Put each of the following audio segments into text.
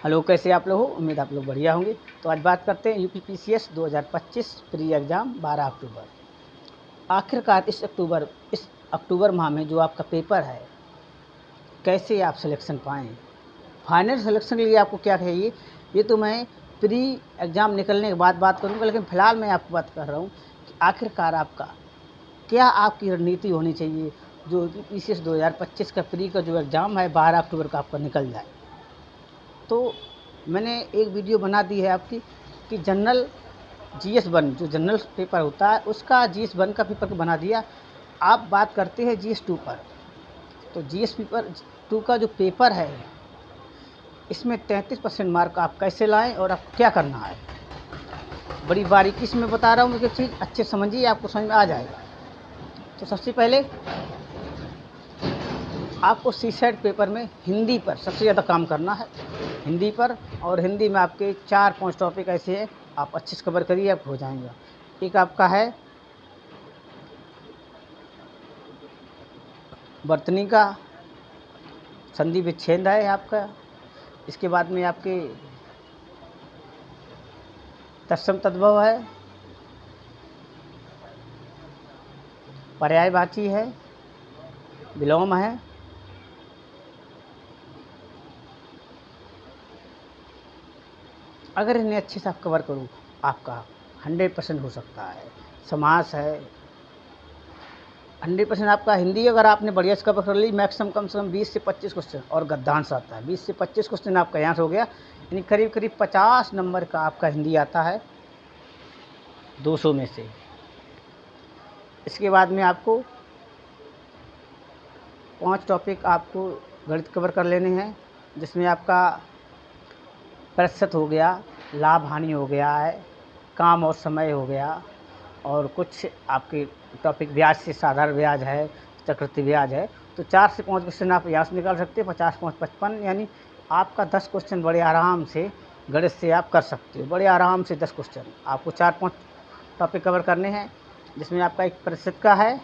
Hello, कैसे आप लोग हो? उम्मीद आप लोग बढ़िया होंगे। तो आज बात करते हैं यूपीपीसीएस 2025 प्री एग्ज़ाम 12 अक्टूबर। आखिरकार इस अक्टूबर माह में जो आपका पेपर है, कैसे आप सिलेक्शन पाएँ? फाइनल सिलेक्शन के लिए आपको क्या चाहिए, ये तो मैं प्री एग्ज़ाम निकलने के बाद बात करूँगा, लेकिन फ़िलहाल मैं आपको बात कर रहा हूँ कि आखिरकार क्या आपकी रणनीति होनी चाहिए, जो यूपीपीसीएस 2025 का प्री का जो एग्ज़ाम है 12 अक्टूबर का आपका निकल जाए। तो मैंने एक वीडियो बना दी है आपकी कि जनरल GS1 जो जनरल पेपर होता है उसका GS1 का पेपर बना दिया। आप बात करते हैं GS2 पर। तो GS पेपर 2 का जो पेपर है, इसमें 33% मार्क आप कैसे लाएं और आपको क्या करना है, बड़ी बारीकी से मैं बता रहा हूँ। एक चीज़ अच्छे समझिए, आपको समझ में आ जाएगा। तो सबसे पहले आपको CSET पेपर में हिंदी पर सबसे ज़्यादा काम करना है, हिंदी पर। और हिंदी में आपके 4-5 टॉपिक ऐसे हैं, आप अच्छे से कवर करिए, आप हो जाएंगे। एक आपका है वर्तनी का संधि विच्छेद है आपका। इसके बाद में आपके तत्सम तद्भव है, पर्यायवाची है, विलोम है, अगर इन्हें अच्छे से आप कवर करूँ आपका 100% हो सकता है। समास है 100% आपका। हिंदी अगर आपने बढ़िया से कवर कर ली, मैक्सिमम कम से कम 20 से 25 क्वेश्चन, और गद्यांश आता है 20 से 25 क्वेश्चन आपका यहाँ से हो गया, यानी करीब करीब 50 नंबर का आपका हिंदी आता है 200 में से। इसके बाद में आपको 5 टॉपिक आपको गणित कवर कर लेने हैं, जिसमें आपका प्रतिशत हो गया, लाभ हानि हो गया है, काम और समय हो गया, और कुछ आपके टॉपिक ब्याज से साधारण ब्याज है, चक्रवृद्धि ब्याज है। तो 4 से 5 क्वेश्चन आप यहाँ से निकाल सकते हैं, 50 5 55, यानी आपका 10 क्वेश्चन बड़े आराम से गणित से आप कर सकते हो। बड़े आराम से 10 क्वेश्चन आपको 4-5 टॉपिक कवर करने हैं, जिसमें आपका एक प्रतिशत का है,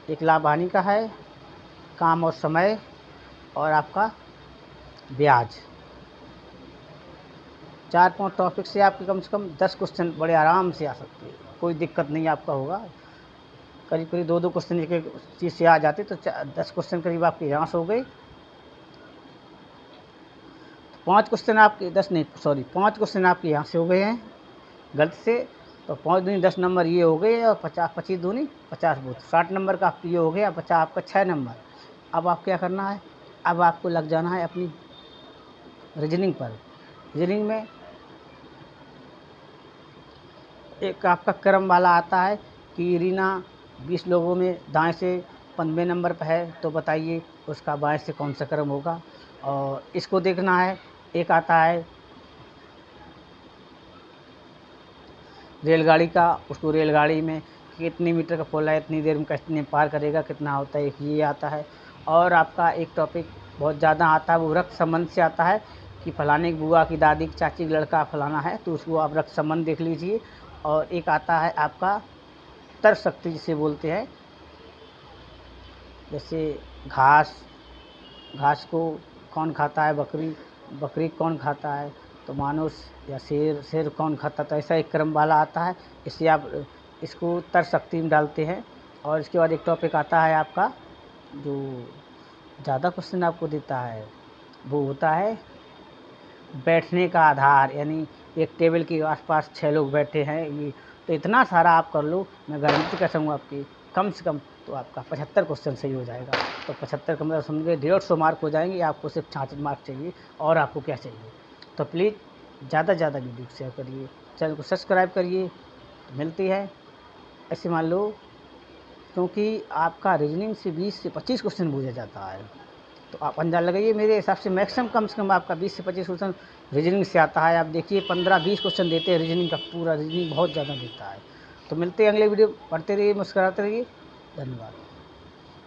एक लाभ हानि का है, काम और समय, और आपका ब्याज। 4-5 टॉपिक से आपके कम से कम 10 क्वेश्चन बड़े आराम से आ सकते हैं, कोई दिक्कत नहीं आपका होगा। करीब करीब 2-2 क्वेश्चन एक चीज़ से आ जाते, तो 10 क्वेश्चन करीब आपके यहाँ से हो गए। 5 क्वेश्चन आपके 10 नहीं, सॉरी, 5 क्वेश्चन आपके यहाँ से हो गए हैं गलत से। तो 5 दूनी 10 नंबर ये हो गए, और 25 दूनी 50 बहुत 60 नंबर का आपका ये हो गया, 50 आपका 6 नंबर। अब आप क्या करना है, अब आपको लग जाना है अपनी रीजनिंग पर। रीजनिंग में एक आपका क्रम वाला आता है कि रीना 20 लोगों में दाएं से 15वें नंबर पर है, तो बताइए उसका बाएं से कौन सा क्रम होगा, और इसको देखना है। एक आता है रेलगाड़ी का, उसको रेलगाड़ी में कितने मीटर का पुल है, इतनी देर में कितने पार करेगा, कितना होता है, एक ये आता है। और आपका एक टॉपिक बहुत ज़्यादा आता है, वो रक्त संबंध से आता है कि फलाने की बुआ की दादी की चाची की लड़का फलाना है, तो उसको आप रक्त संबंध देख लीजिए। और एक आता है आपका तर्क शक्ति जिसे बोलते हैं, जैसे घास घास को कौन खाता है, बकरी कौन खाता है, तो मानुस या शेर कौन खाता है, तो ऐसा एक क्रम वाला आता है। इससे आप इसको तर्क शक्ति में डालते हैं। और इसके बाद एक टॉपिक आता है आपका जो ज़्यादा क्वेश्चन आपको देता है, वो होता है बैठने का आधार, यानी एक टेबल के आसपास 6 लोग बैठे हैं, ये तो इतना सारा आप कर लो, मैं गारंटी कर सकूँगा आपकी कम से कम तो आपका 75 क्वेश्चन सही हो जाएगा। तो 75 का मतलब समझ गए 150 मार्क हो जाएंगे, आपको सिर्फ 66 मार्क चाहिए, और आपको क्या चाहिए। तो प्लीज़ ज़्यादा से ज़्यादा वीडियो को शेयर करिए, चैनल को सब्सक्राइब करिए। मिलती है ऐसे मान लो, क्योंकि आपका रीजनिंग से 20 से 25 क्वेश्चन पूछा जाता है, तो आप अंदाज़ा लगाइए। मेरे हिसाब से मैक्सिमम कम से कम आपका 20 से 25 क्वेश्चन रीजनिंग से आता है। आप देखिए 15-20 क्वेश्चन देते हैं रीजनिंग का, पूरा रीजनिंग बहुत ज़्यादा देता है। तो मिलते हैं अगले वीडियो, पढ़ते रहिए, मुस्कुराते रहिए। धन्यवाद।